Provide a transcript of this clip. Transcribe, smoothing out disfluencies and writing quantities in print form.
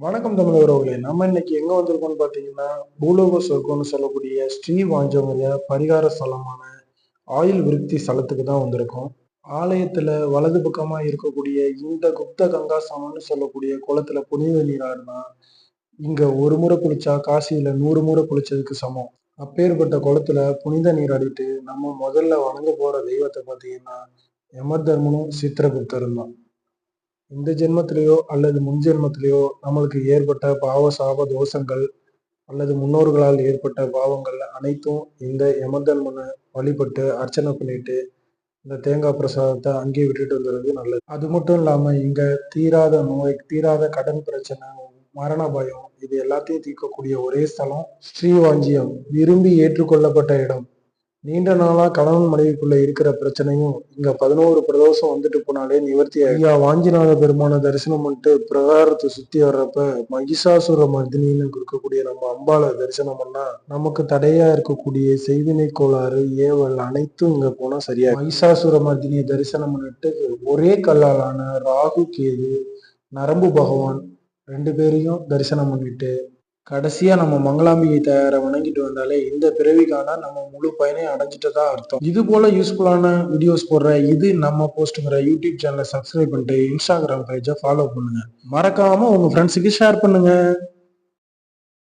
வணக்கம் தமிழ் உறவுகளே. நம்ம இன்னைக்கு எங்க வந்திருக்கோம்னு பாத்தீங்கன்னா, பூலோக சொர்க்கம்னு சொல்லக்கூடிய ஸ்ரீ வாஞ்சமய பரிகார ஸ்தலமான ஆயுள் விருத்தி ஸ்தலத்துக்கு தான் வந்திருக்கோம். ஆலயத்துல வலது பக்கமா இருக்கக்கூடிய இந்த குப்த கங்கா சமம்னு சொல்லக்கூடிய குளத்துல புனித நீராடினா, இங்க ஒரு முறை குளிச்சா காசியில 100 முறை குளிச்சதுக்கு சமம். அப்பேற்பட்ட குளத்துல புனித நீராடிட்டு நம்ம முதல்ல வணங்க போற தெய்வத்தை பாத்தீங்கன்னா, யமதர்மனும் சித்திரகுப்தரும் தான். இந்த ஜென்மத்திலேயோ அல்லது முன் ஜென்மத்திலேயோ நம்மளுக்கு ஏற்பட்ட பாவ சாப தோஷங்கள் அல்லது முன்னோர்களால் ஏற்பட்ட பாவங்கள் அனைத்தும் இந்த யமதர்மனை வழிபட்டு அர்ச்சனை பண்ணிட்டு இந்த தேங்காய் பிரசாதத்தை அங்கேயே விட்டுட்டு வந்துடுறது நல்லது. அது மட்டும் இல்லாம இங்க தீராத நோய், தீராத கடன் பிரச்சனை, மரண பயம் இது எல்லாத்தையும் தீர்க்கக்கூடிய ஒரே ஸ்தலம் ஸ்ரீவாஞ்சியம், விரும்பி ஏற்றுக்கொள்ளப்பட்ட இடம். நீண்ட நாளா கணவன் மனைவிக்குள்ள இருக்கிற பிரச்சனையும் இங்க 11 பிரதோஷம் வந்துட்டு போனாலே நிவர்த்தி ஆயிடும். ஐயா வாஞ்சிநாத பெருமான தரிசனம் பண்ணிட்டு பிரகாரத்தை சுத்தி வர்றப்ப மகிஷாசுர மர்தினின்னு இருக்கக்கூடிய நம்ம அம்பாளை தரிசனம் பண்ணா நமக்கு தடையா இருக்கக்கூடிய செய்வினை கோளாறு ஏவல் அனைத்தும் இங்க போனா சரியா. மகிஷாசுர மர்தினியை தரிசனம் பண்ணிட்டு ஒரே கல்லாலான ராகு கேது நரம்பு பகவான் 2 பேரையும் தரிசனம் பண்ணிட்டு கடைசியா நம்ம மங்களாம்பிகை தயாரை வணங்கிட்டு வந்தாலே இந்த பிறவிக்கான நம்ம முழு பயனையும் அடைஞ்சிட்டதா அர்த்தம். இது போல யூஸ்ஃபுல்லான வீடியோஸ் போடுற இது நம்ம போஸ்ட்ங்கிற யூடியூப் சேனலை சப்ஸ்கிரைப் பண்ணிட்டு இன்ஸ்டாகிராம் பேஜை ஃபாலோ பண்ணுங்க. மறக்காம உங்க ஃப்ரெண்ட்ஸுக்கு ஷேர் பண்ணுங்க.